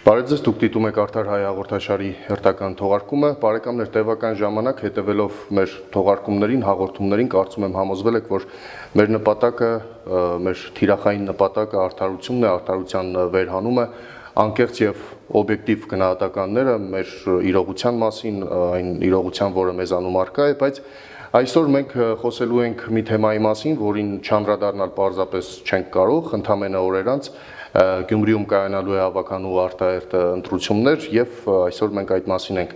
Բարև ձեզ, դուք դիտում եք Արդար հայ հաղորդաշարի հերթական թողարկումը։ Բարեկամներ, տևական ժամանակ հետևելով մեր թողարկումներին, հաղորդումներին, կարծում եմ համոզվել եք, որ մեր նպատակը, մեր թիրախային նպատակը արդարությունն է, արդարության վերհանումը, անկեղծ եւ օբյեկտիվ գնահատականները մեր իրողության մասին, այն իրողության, որը մեզանում առկա է, բայց այսօր մենք խոսելու ենք մի թեմայի մասին, որին չանդրադառնալ պարզապես չենք կարող, ընդամենը օրեր անց Գյումրիում կայանալու է հավաքանու արտահերթ ընտրություններ եւ այսօր մենք այդ մասին ենք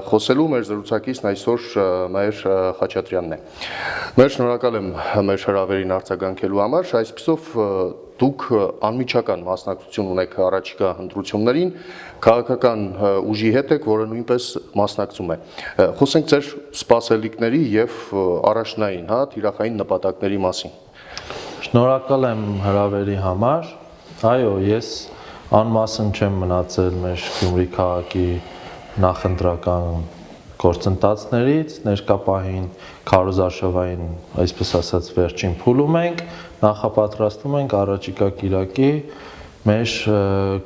խոսելու մեր զրուցակիցն այսօր Մհեր Խաչատրյանն է։ Մեր շնորհակալ եմ մեր հրավերին արձագանքելու համար, այսպիսով դուք անմիջական մասնակցություն ունեք առաջիկա ընտրություններին, քաղաքական ուժի հետ եք, որը նույնպես մասնակցում է։ Խոսենք ձեր սպասելիքների եւ առաջնային, թիրախային նպատակների մասին։ Շնորհակալ եմ հրավերի համար։ Այո, ես անմասն չեմ մնացել մեր Գյումրի քաղաքի նախընտրական գործընթացներից, ներկա պահին քարոզարշավային, այսպես ասած, վերջին փուլում ենք, նախապատրաստվում ենք առաջիկա կիրակի մեր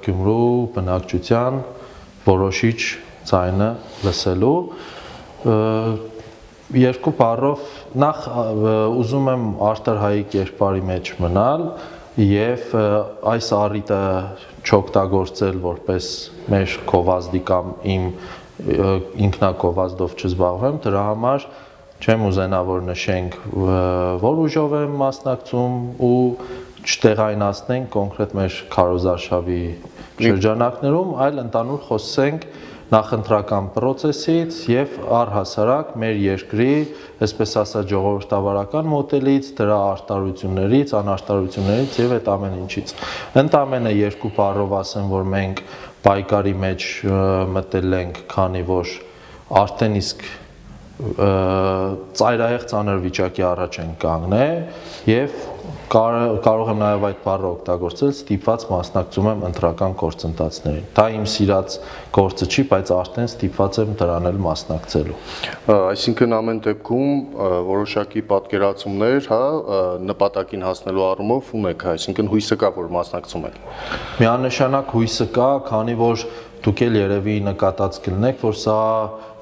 Գյումրու բնակչության որոշիչ ձայնը լսելու։ Երկու բառով նախ ուզում եմ Արդար հայի կերպարի մեջ մնալ եւ այս առիթը չօգտագործել որպես մեր գովազդի կամ իմ ինքնակովազդով չզբաղվեմ, դրա համար չեմ ուզենա որ նշենք որ ուժով եմ մասնակցում ու չտեղայնացնենք կոնկրետ մեր քարոզարշավի շրջանակներում, այլ ընդհանուր խոսենք նախընտրական process-ից եւ առհասարակ մեր երկրի, այսպես ասած, ժողովրդավարական մոդելից, դրա արտարություններից, անարտարություններից եւ այդ ամեն ինչից։ Ընդամենը երկու բառով ասեմ, որ մենք պայքարի մեջ մտել ենք, քանի որ արդեն իսկ ծայրահեղ ծանր վիճակի առաջ ենք կանգնել եւ կարող եմ նաև այդ բառը օգտագործել, ստիպված մասնակցում եմ ընտրական գործընթացներին։ Դա իմ սիրած գործը չի, բայց արդեն ստիպված եմ դրան էլ մասնակցելու։ Այսինքն ամեն դեպքում որոշակի պատկերացումներ, նպատակին հասնելու առումով ունեք, այսինքն հույսը կա, որ մասնակցում եք։ Միանշանակ հույսը կա, քանի որ դուք էլ երևի նկատած կլինեք, որ սա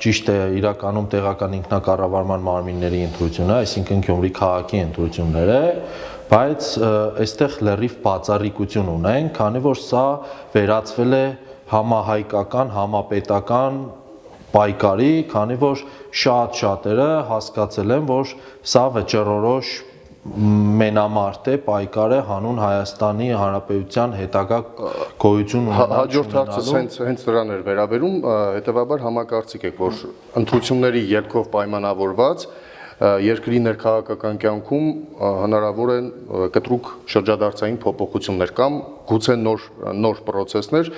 ճիշտ է իրականում տեղական ինքնակառավարման մարմինների ընտրություն է, այսինքն Գյումրի քաղաքի ընտրություններ է, բայց այստեղ լրիվ բացառիկություն ունենք, քանի որ սա վերածվել է համահայկական, համապետական պայքարի, քանի որ շատ-շատերը հասկացել են, որ սա վճռորոշ մենամարտ է, պայքար է հանուն Հայաստանի Հանրապետության հետագա գոյություն ունենալու։ Հաջորդ հարցը հենց դրան էր վերաբերում, հետևաբար համակարծիք եք, որ ընտրությունների ելքով պայմանավորված երկրի ներքաղաքական կյանքում հնարավոր են կտրուկ շրջադարձային փոփոխություններ կամ գուցե նոր process-ներ,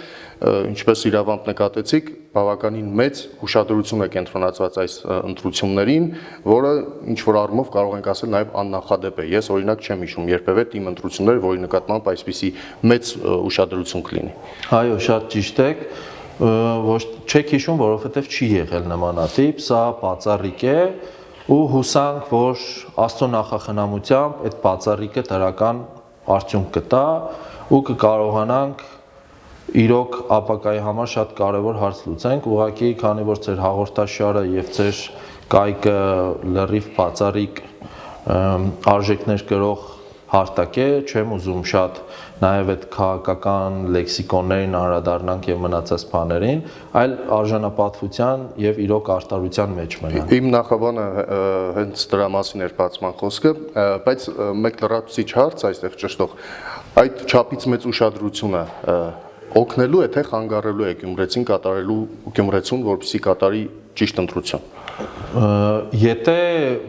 ինչպես իրավամբ նկատեցիք, բավականին մեծ ուշադրություն է կենտրոնացված այս ընտրություններին, որը ինչ-որ առումով կարող ենք ասել նաև աննախադեպ է։ Ես օրինակ չեմ հիշում երբևէ թիմ ընտրություններ, որի նկատմամբ այսպիսի մեծ ուշադրություն կլինի։ Այո, շատ ճիշտ եք, ոչ չեք հիշում, որովհետև չի եղել նմանատիպ, սա բացառիկ է ու հուսանք, որ Աստծո նախախնամությամբ այդ բացառիկը դրական արդյունք կտա ու կկարողանանք իրոք ապագայի համար շատ կարևոր հարց լուծենք, ուղղակի քանի որ ձեր հաղորդաշարը եւ ձեր կայքը լրիվ բացառիկ արժեքներ կրող հարթակ է, չեմ ուզում շատ նաև այդ քաղաքական լեքսիկոններին անդրադառնանք եւ մնացած բաներին, այլ արժանապատվության եւ իրոք արտարության մեջ մնանք։ Իմ նախաբանը հենց դրա մասին էր բացման խոսքը, բայց մեկ լրացուցիչ հարց այստեղ ճշտող, այդ չափից մեծ ուշադրությունը օգնելու է թե խանգարելու է գյումրեցին կատարելու գյումրեցուն, որպեսզի կատարի ճիշտ ընտրություն։ Եթե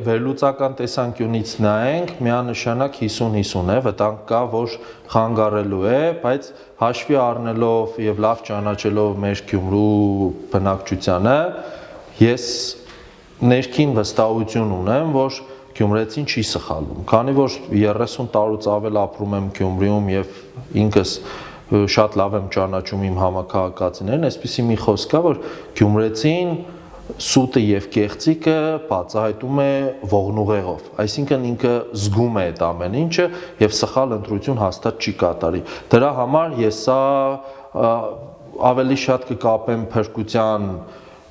վերլուծական տեսանկյունից նայենք, միանշանակ 50-50 է, վտանգ կա, որ խանգարելու է, բայց հաշվի առնելով եւ լավ ճանաչելով մեր Գյումրու բնակչությանը, ես ներքին վստահություն ունեմ, որ գյումրեցին չի սխալվում, քանի որ 30 տարուց ավել ապրում եմ Գյումրիում եւ ինքս շատ լավ եմ ճանաչում իմ համակարգացիներին, այսպեսի մի խոսք կա, որ գյումրեցին սուտը եւ կեղծիկը բացահայտում է ողնուղեղով, այսինքն ինքը զգում է այդ ամեն ինչը եւ սխալ ընտրություն հաստատ չի կատարի։ Դրա համար ես սա ավելի շատ կկապեմ փրկության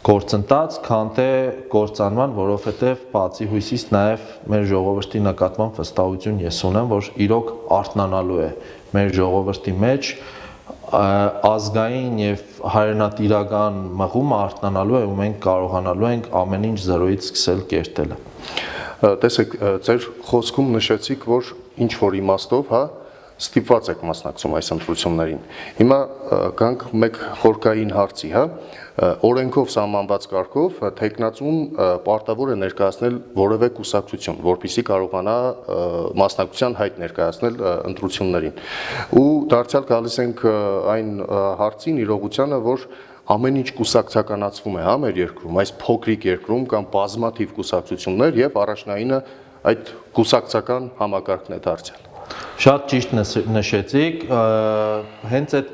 գործընթաց, քան թե կործանման, որովհետև բացի հույսից նաև մեր ժողովրդի նկատմամբ վստահություն ես ունեմ, որ իրոք արթնանալու է մեր ժողովրդի մեջ ազգային եւ հայրենատիրական մղումը արթնանալու է ու մենք կարողանալու ենք ամեն ինչ զրոյից սկսել կերտելը։ Տեսեք, ձեր խոսքում նշեցիք, որ ինչ որ իմաստով, հա, ստիպված եք մասնակցում այս ընտրություններին։ Հիմա գանք մեկ խորքային հարցի, հա, օրենքով սահմանված կարգով տեխնացուն պարտավոր է ներկայացնել որևէ կուսակցություն, որպեսզի կարողանա մասնակցության հայտ ներկայացնել ընտրություններին։ Ու դարձյալ գալիս ենք այն հարցին, իրողությանը, որ ամեն ինչ կուսակցականացվում է, հա, մեր երկրում, այս փոքրիկ երկրում կան բազմաթիվ կուսակցություններ եւ առաջնայինը այդ կուսակցական համակարգն է դարձյալ։ Շատ ճիշտ նշեցիք, հենց այդ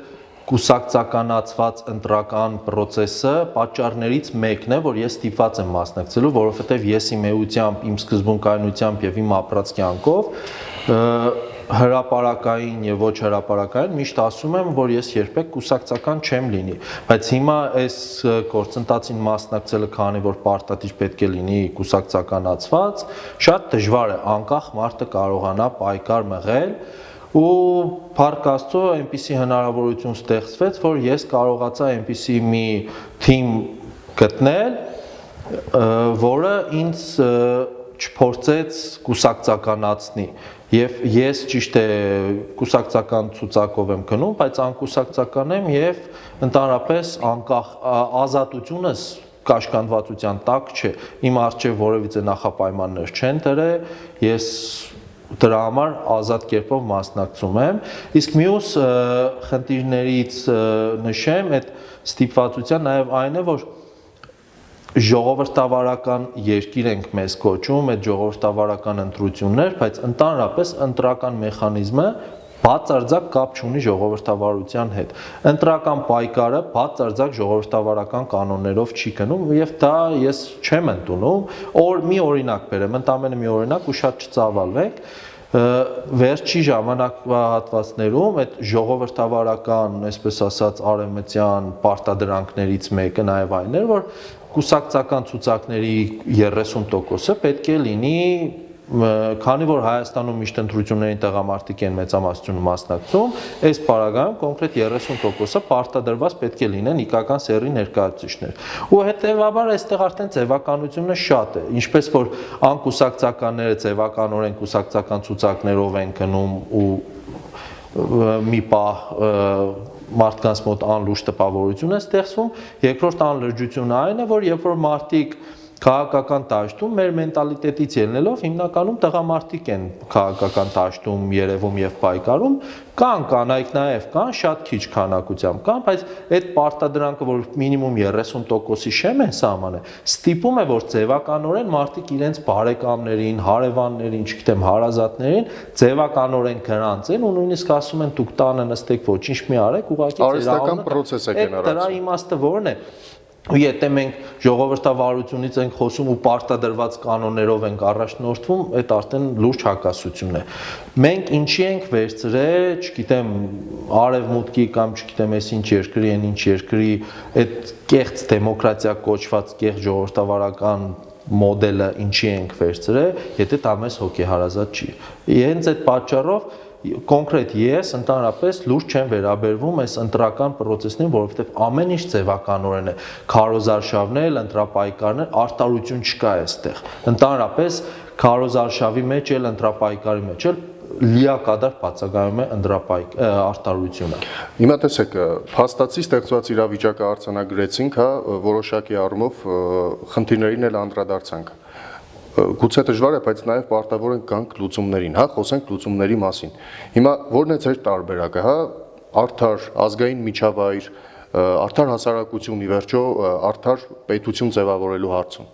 կուսակցականացված ընտրական process-ը պատճառներից մեկն է, որ ես ստիպված եմ մասնակցելու, որովհետև ես իմ էությամբ, իմ սկզբունքայնությամբ եւ իմ ապրած կյանքով հրապարակային եւ ոչ հրապարակային միշտ ասում եմ, որ ես երբեք կուսակցական չեմ լինի, բայց հիմա այս գործընթացին մասնակցելը, քանի որ պարտադիր պետք է լինի կուսակցականացված, շատ դժվար է, անկախ մարդը կարողանա պայքար մղել ու փառք Աստծո այնպիսի հնարավորություն ստեղծվեց, որ ես կարողացա այնպիսի մի թիմ գտնել, որը ինձ չփորձեց կուսակցականացնի եւ ես ճիշտ է կուսակցական ցուցակով եմ գնում, բայց անկուսակցական եմ եւ ընդհանրապես անկախ ազատությունս կաշկանդվածության տակ չէ։ Իմ առջև որևիցե նախապայմաններ չեն դրել, ես դրա համար ազատ կերպով մասնակցում եմ, իսկ մյուս խնդիրներից նշեմ, այդ ստիպվածության նաև այն է, որ ժողովրդավարական երկիր ենք մեզ կոչում, այդ ժողովրդավարական ընտրություններ, բայց ընդհանրապես ընտրական մեխանիզմը բացարձակ կապ չունի ժողովրդավարության հետ։ Ընտրական պայքարը բացարձակ ժողովրդավարական կանոններով չի գնում եւ դա ես չեմ ընդունում։ Մի օրինակ բերեմ, ընդամենը մի օրինակ ու շատ չծավալվենք։ Վերջի ժամանակահատվածներում այդ ժողովրդավարական, այսպես ասած, արևմտյան պարտադրանքներից մեկը նաև այն էր, որ կուսակցական ցուցակների 30%-ը պետք է լինի, քանի որ Հայաստանում միշտ ընտրություններին տղամարդիկ են մեծամասնությունը մասնակցում, այս պարագայում կոնկրետ 30%-ը պարտադրված պետք է լինեն իգական սեռի ներկայացուցիչներ։ Ու հետեւաբար այստեղ արդեն ձևականությունը շատ է, ինչպես որ անկուսակցականները ձևականորեն կուսակցական ցուցակներով են գնում ու մի պահ մարդկանց մոտ անլուրջ տպավորություն է ստեղծվում, երկրորդ անլրջությունը այն է, որ երբ որ մարդիկ քաղաքական դաշտում մեր մենտալիտետից ելնելով հիմնականում տղամարդիկ են քաղաքական դաշտում երևում եւ պայքարում, կան կանայք նաեւ կան, շատ քիչ քանակությամբ կան, բայց այդ պարտադրանքը, որ մինիմում 30%-ի շեմ են սահմանը, ստիպում է, որ ձևականորեն մարդիկ իրենց բարեկամներին, հարևաններին, չգիտեմ, հարազատներին ձևականորեն գրանցեն ու նույնիսկ ասում են դուք տանը նստեք, ոչինչ մի արեք, ուղղակի արհեստական process է գեներացվում։ Դրա իմաստը ո՞րն է։ Ու եթե մենք ժողովրդավարությունից ենք խոսում ու պարտադրված կանոններով ենք առաջնորդվում, այդ արդեն լուրջ հակասություն է։ Մենք ինչի ենք վերցրել, չգիտեմ, արևմուտքի կամ չգիտեմ, այս ինչ երկրի, այն ինչ երկրի այդ կեղծ դեմոկրատիա կոչված կեղծ ժողովրդավարական մոդելը ինչի ենք վերցրել, եթե դա մեզ հոգեհարազատ չի։ Հենց այդ պատճառով կոնկրետ ես ընդհանրապես լուրջ չեմ վերաբերվում այս ընտրական process-ին, որովհետև ամեն ինչ ձևականորեն է, քարոզարշավներ, ընտրապայքարներ, արտարություն չկա այստեղ։ Ընդհանրապես քարոզարշավի մեջ էլ ընտրապայքարի մեջ էլ լիակադար բացակայում է արտարությունը։ Հիմա տեսեք, փաստացի ստեղծված իրավիճակը արձանագրեցինք, հա, որոշակի առումով խնդիրներին էլ անդրադարձանք։ Գուցե դժվար է, բայց նաև պարտավոր ենք գանք լուծումներին, հա, խոսենք լուծումների մասին։ Հիմա ո՞րն է ձեր տարբերակը, հա, արդար ազգային միջավայր, արդար հասարակություն, ի վերջո արդար պետություն ձևավորելու հարցում։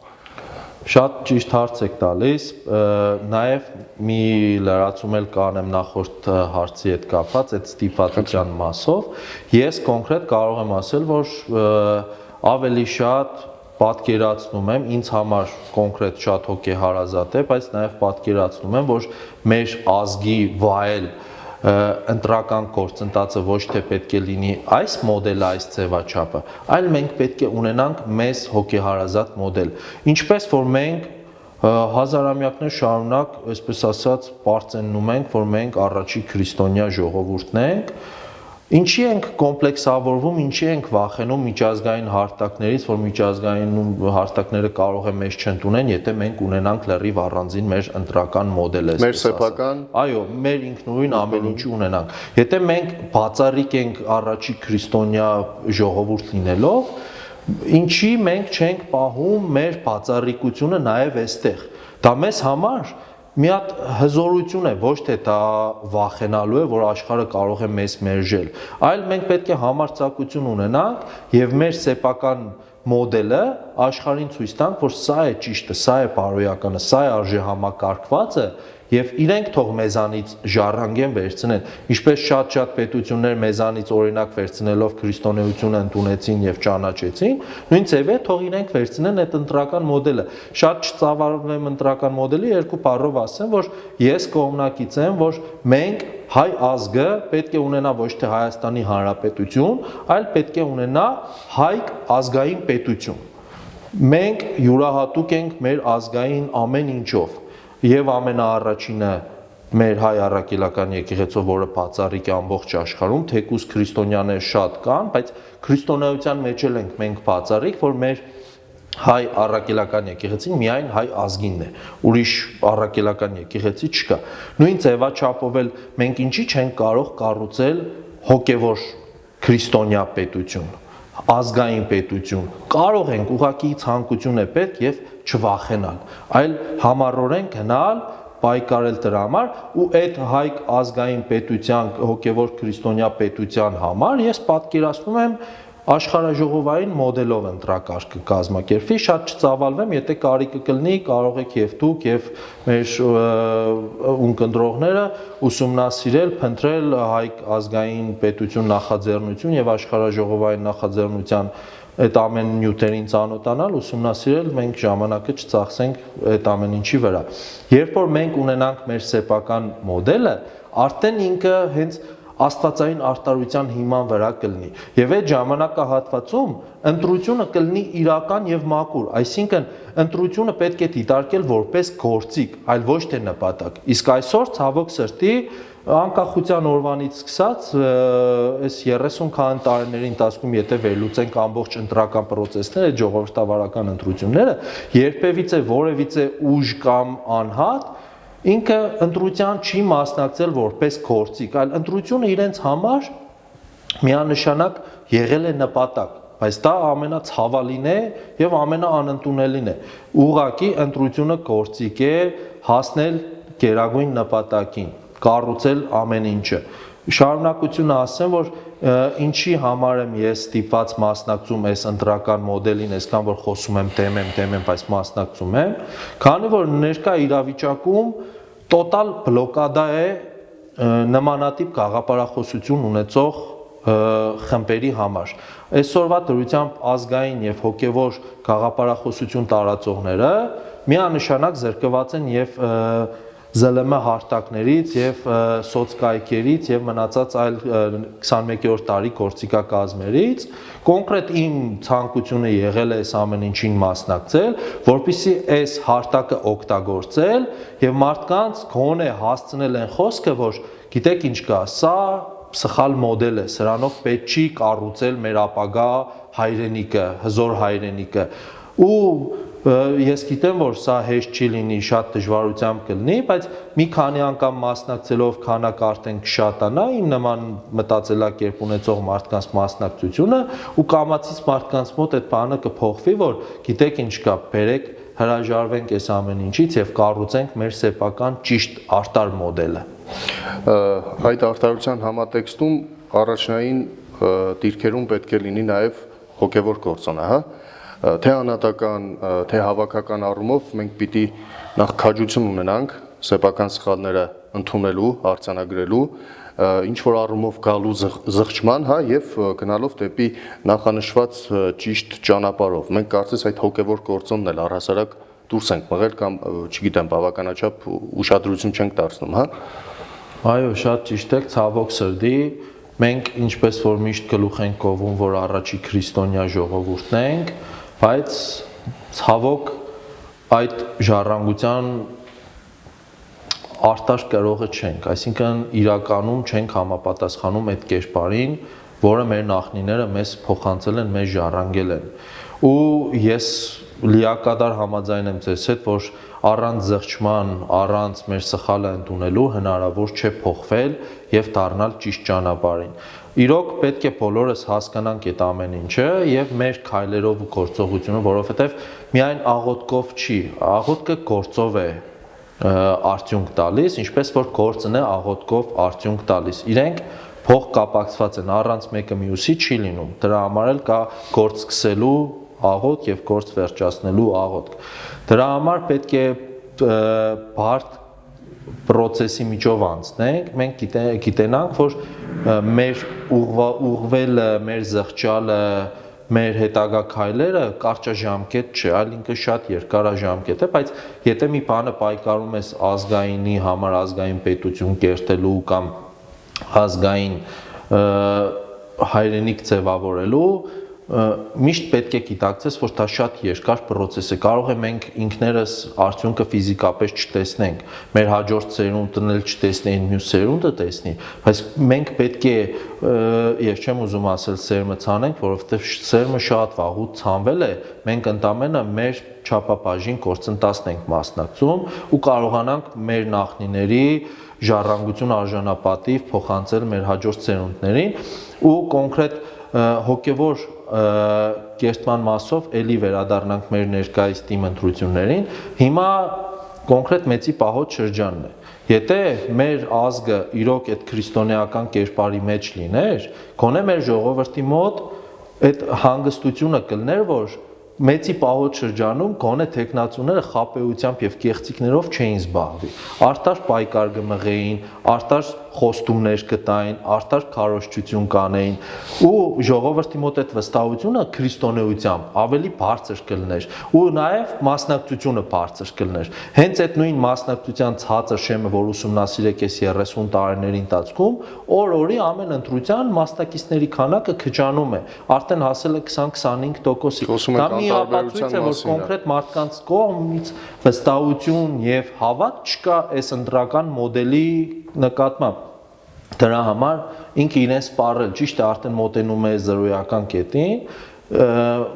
Շատ ճիշտ հարց եք տալիս, նաև մի լրացում էլ կանեմ նախորդ հարցի հետ կապված, այդ ստիպվածության մասով, ես կոնկրետ կարող եմ ասել, որ ավելի շատ պատկերացնում եմ, ինձ համար կոնկրետ շատ հոգեհարազատ է, բայց նաև պատկերացնում եմ, որ մեր ազգի վայել ընտրական գործընթացը ոչ թե պետք է լինի այս մոդելը, այս ձևաչափը, այլ մենք պետք է ունենանք մեզ հոգեհարազատ մոդել։ Ինչպես որ մենք հազարամյակներ շարունակ, այսպես ասած, պարծենում ենք, որ մենք առաջի քրիստոնյա ժողովուրդն ենք, ինչի ենք կոմպլեքսավորվում, ինչի ենք վախենում միջազգային հարթակներից, որ միջազգային հարթակները կարող է մեզ չընդունեն, եթե մենք ունենանք լրիվ առանձին մեր ընտրական մոդելը, Մեր սեփական, այո, մեր ինքնուրույն ամեն ինչի ունենանք։ Եթե մենք բացառիկ ենք առաջի քրիստոնյա ժողովուրդ լինելով, ինչի մենք չենք պահում մեր բացառիկությունը նաև այստեղ։ Դա մեզ համար մի հատ հզորություն է, ոչ թե դա վախենալու է, որ աշխարհը կարող է մեզ մերժել, այլ մենք պետք է համարձակություն ունենանք եւ մեր սեփական մոդելը աշխարհին ցույց տանք, որ սա է ճիշտը, սա է բարոյականը, սա է արժեհամակարգվածը եւ իրենք թող մեզանից ժառանգեն վերցնեն, ինչպես շատ պետություններ մեզանից օրինակ վերցնելով քրիստոնեությունը ընդունեցին եւ ճանաչեցին, նույն ձևը թող իրենք վերցնեն այդ ընտրական մոդելը։ Շատ չծավալվեմ ընտրական մոդելի, երկու բառով ասեմ, որ ես կողմնակից եմ, որ մենք հայ ազգը պետք է ունենա ոչ թե Հայաստանի Հանրապետություն, այլ պետք է ունենա հայ ազգային պետություն։ Մենք յուրահատուկ ենք մեր ազգային ամեն ինչով։ Եվ ամենաառաջինը մեր հայ առաքելական եկեղեցով, որը բացառիկ է ամբողջ աշխարհում, թեկուզ քրիստոնյաներ շատ կան, բայց քրիստոնեության մեջ էլ ենք մենք բացառիկ, որ մեր հայ առաքելական եկեղեցին միայն հայ ազգինն է, ուրիշ առաքելական եկեղեցի չկա։ Նույն ձևաչափով էլ մենք ինչի չենք կարող կառուցել հոգևոր քրիստոնյա պետություն, ազգային պետություն, կարող ենք, ուղղակի ցանկություն է պետք եւ չվախենալ, այլ համառորեն գնալ, պայքարել դրա համար ու այդ հայ ազգային պետության, հոգևոր քրիստոնյա պետության համար ես պատկերացնում եմ աշխարհաժողովային մոդելով ընտրակարգը կազմակերպվի, շատ չծավալվեմ, եթե կարիքը կլինի, կարող եք եւ դուք եւ մեր ունկնդրողները ուսումնասիրել, փնտրել հայ ազգային պետություն նախաձեռնություն եւ աշխարհաժողովային նախաձեռնության այդ ամեն նյութերին ծանոթանալ, ուսումնասիրել, մենք ժամանակը չծախսենք այդ ամեն ինչի վրա։ Երբ որ մենք ունենանք մեր սեփական մոդելը, արդեն ինքը հենց աստվածային արտարության հիման վրա կլինի։ Եվ այդ ժամանակահատվածում ընտրությունը կլինի իրական եւ մաքուր, այսինքն ընտրությունը պետք է դիտարկել որպես գործիք, այլ ոչ թե նպատակ։ Իսկ այսօր ցավոք սրտի անկախության օրվանից սկսած այս 30 քանի տարիների ընթացքում եթե վերլուծենք ամբողջ ընտրական process-ները, ժողովրդավարական ընտրությունները, երբևիցե որևիցե ուժ կամ անհատ ինքը ընտրության չի մասնակցել որպես գործիք, այլ ընտրությունը իրենց համար միանշանակ եղել է նպատակ, բայց դա ամենացավալին է եւ ամենաանընդունելին է։ Ուղղակի ընտրությունը գործիք է հասնել գերագույն նպատակին, կառուցել ամեն ինչը։ Շարունակությունը ասեմ, որ ինչի համար եմ ես ստիպված մասնակցում այս ընտրական մոդելին, այսքան որ խոսում եմ դեմ եմ, բայց մասնակցում եմ, քանի որ ներկա իրավիճակում տոտալ բլոկադա է նմանատիպ գաղափարախոսություն ունեցող խմբերի համար։ Այսօրվա դրությամբ ազգային եւ հոգեվոր գաղափարախոսություն տարածողները միանշանակ զրկված են եւ ԶԼՄ հարթակներից եւ սոցկայքերից եւ մնացած այլ 21-րդ դարի գործիքակազմերից, կոնկրետ իմ ցանկությունը եղել է այս ամեն ինչին մասնակցել, որպեսզի այս հարթակը օգտագործել եւ մարդկանց գոնե հասցնել են խոսքը, որ գիտեք ինչ կա, սա սխալ մոդել է, սրանով պետք չի կառուցել մեր ապագա հայրենիքը, հզոր հայրենիքը։ Ու ես գիտեմ, որ սա հեշտ չի լինի, շատ դժվարությամբ կլինի, բայց մի քանի անգամ մասնակցելով քանակը արդեն կշատանա իմ նման մտածելակերպ ունեցող մարդկանց մասնակցությունը ու կամացից մարդկանց մոտ այդ բանը կփոխվի, որ գիտեք ինչ կա, բերեք հրաժարվենք այս ամեն ինչից եւ կառուցենք մեր սեփական ճիշտ արտար մոդելը։ Այդ արտարության համատեքստում առաջնային դիրքերում պետք է լինի նաեւ հոգեվոր գործոնը, հա։ Թե անհատական, թե հավաքական առումով մենք պիտի նախ քաջություն ունենանք սեփական սխալները ընդունելու, արձանագրելու, ինչ որ առումով գալու զղջման, հա, եւ գնալով դեպի նախանշված ճիշտ ճանապարհով։ Մենք կարծես այդ հոգեվոր գործոնն էլ առհասարակ դուրս ենք մղել կամ, չգիտեմ, բավականաչափ ուշադրություն չենք դարձնում, հա։ Այո, շատ ճիշտ եք, ցավոք սրտի, մենք ինչպես որ միշտ գլուխ ենք կովում, որ առաջի քրիստոնյա ժողովուրդն ենք, բայց ցավոք այդ ժառանգության արտաշ կրողը չենք, այսինքն իրականում չենք համապատասխանում այդ կերպարին, որը մեր նախնիները մեզ փոխանցել են, մեզ ժառանգել են։ Ու ես լիակատար համաձայն եմ ձեզ հետ, որ առանց զղջման, առանց մեր սխալը ընդունելու հնարավոր չէ փոխվել եւ դառնալ ճիշտ ճանապարհին։ Իրոք պետք է բոլորս հասկանանք այդ ամեն ինչը եւ մեր քայլերով ու գործողությունը, որովհետեւ միայն աղոթքով չի, աղոթքը գործով է արդյունք տալիս, ինչպես որ գործն է աղոթքով արդյունք տալիս։ Իրենք փող կապակցված են, առանց մեկը մյուսի չի լինում։ Դրա համար էլ կա գործ սկսելու աղոթք եւ գործ վերջացնելու աղոթք։ Դրա համար պետք է բարդ process-ի միջով անցնենք, մենք գիտենանք, որ մեր ուղղվելը, մեր զղջալը, մեր հետագա քայլերը կարճաժամկետ չէ, այլ ինքը շատ երկարաժամկետ է, բայց եթե մի բանը պայքարում ես ազգայինի համար, ազգային պետություն կերտելու կամ ազգային հայրենիք ձևավորելու, միշտ պետք է գիտակցես, որ դա շատ երկար process է, կարող է մենք ինքներս արդյունքը ֆիզիկապես չտեսնենք, մեր հաջորդ սերունդն էլ չտեսնի, մյուս սերունդը տեսնի, բայց մենք պետք է, ես չեմ ուզում ասել սերմը ցանենք, որովհետև սերմը շատ վաղուց ցանվել է, մենք ընդամենը մեր չափաբաժին գործընթացն ենք մասնակցում ու կարողանանք մեր նախնիների ժառանգություն արժանապատիվ փոխանցել մեր հաջորդ սերունդներին ու կոնկրետ հոգևոր կերտման մասով էլի վերադառնանք մեր ներկայիս թիմ ընտրություններին, հիմա կոնկրետ մեծի պահոց շրջանն է։ Եթե մեր ազգը իրոք այդ քրիստոնեական կերպարի մեջ լիներ, գոնե մեր ժողովրդի մոտ այդ հանգստությունը կլներ, որ մեծի պահոց շրջանում գոնե տեխնացուները խապեությամբ եւ կեղծիքներով չէին զբաղվի։ Արտար պայքար կմղեին, արտար խոստումներ կտային, արտար քարոզչություն կանեին ու ժողովրդի մոտ այդ վստահությունը քրիստոնեությամբ ավելի բարձր կլներ ու նաեւ մասնակցությունը բարձր կլներ։ Հենց այդ նույն մասնակցության ցածր շեմը, որ ուսումնասիրեք այս 30 տարիների ընթացքում, օր-օրի ամեն ընտրության մասնակիցների քանակը քչանում է, արդեն հասել է 20-25%-ի։ Դա մի ապացույց է, որ կոնկրետ մարդկանց կողմից վստահություն եւ հավատ չկա այս ընտրական մոդելի նկատմամբ։ Դրա համար ինքը իրեն սպառել, ճիշտ է, արդեն մոտենում է զրոյական կետին,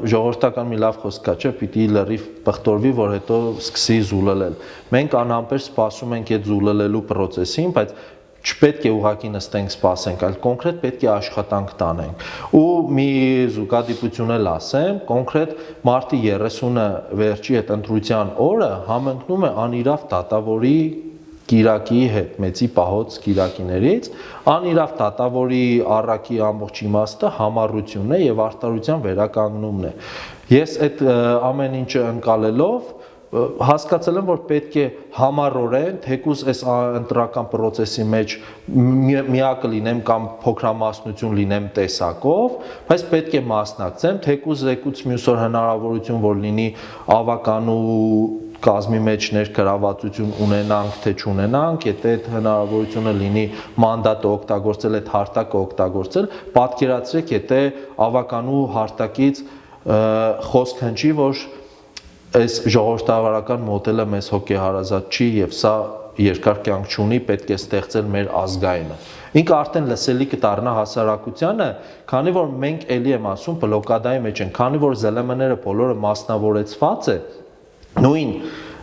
ժողովրդական մի լավ խոսք կա, չէ, պիտի լրիվ բխտորվի, որ հետո սկսի զուլելել։ Մենք անհամբեր սպասում ենք այդ զուլելելու process-ին, բայց չպետք է ուղղակի նստենք սպասենք, այլ կոնկրետ պետք է աշխատանք տանենք։ Ու մի զուգադիպություն էլ ասեմ, կոնկրետ մարտի 30-ը վերջի այդ ընտրության օրը համընկնում է անիրավ դատավորի Կիրակի հետ, մեծի պահոց Կիրակիներից, անիրավ դատավորի առակի ամբողջ իմաստը համառությունն է եւ արտարության վերականգնումն է։ Ես այդ ամեն ինչը ընկալելով հասկացել եմ, որ պետք է համառորեն, թեկուզ այս ընտրական process-ի մեջ միակը լինեմ կամ փոքրամասնություն լինեմ տեսակով, բայց պետք է մասնակցեմ, թեկուզ եկուց մյուս օր հնարավորություն, որ լինի ավականու կազմի մեջ ներգրավվածություն ունենանք, թե չունենանք, եթե այդ հնարավորությունը լինի մանդատը օգտագործել, այդ հարտակը օգտագործել, պատկերացրեք, եթե ավականու հարտակից խոսք հնչի, որ այս ժողովրդավարական մոդելը մեզ հոգեհարազատ չի եւ սա երկար կյանք չունի, պետք է ստեղծել մեր ազգայինը։ Ինքը արդեն լսելի կդառնա հասարակությանը, քանի որ մենք ելի եմ ասում բլոկադայի մեջ են, քանի որ ԶԼՄ-ները բոլորը մասնավորեցված է, նույն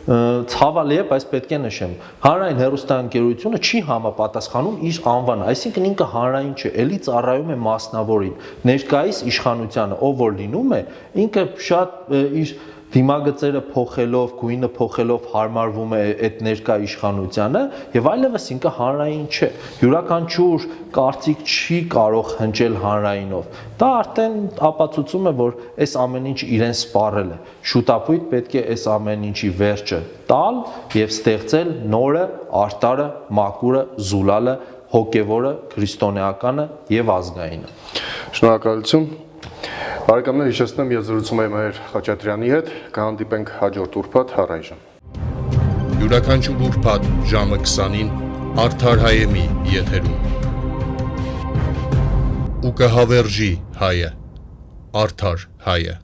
ցավալի է, բայց պետք է նշեմ, հանրային հեռուստաընկերությունը չի համապատասխանում իր անվանը, այսինքն ինքը հանրային չէ, ելի ծառայում է մասնավորին, ներկայիս իշխանությանը, ով որ լինում է, ինքը շատ իր դիմագծերը փոխելով, գույնը փոխելով հարմարվում է այդ ներկա իշխանությանը եւ այլևս ինքը հանրային չէ։ Յուրաքանչյուր կարծիք չի կարող հնչել հանրայինով։ Դա արդեն ապացուցում է, որ այս ամեն ինչ իրեն սպառել է։ Շուտապույտ պետք է այս ամեն ինչի վերջը տալ եւ ստեղծել նորը, արտարը, մաքուրը, զուլալը, հոգեվորը, քրիստոնեականը եւ ազգայինը։ Շնորհակալություն։ Բարեկամներ, հիշեցնեմ, ես զրուցում եմ Մհեր Խաչատրյանի հետ, կհանդիպենք հաջորդ ուրբաթ առայժմ։ Յուրաքանչյուր ուրբաթ ժամը 20-ին Արդար հայեմի եթերում ու կհավերժի հայը, արդար հայը։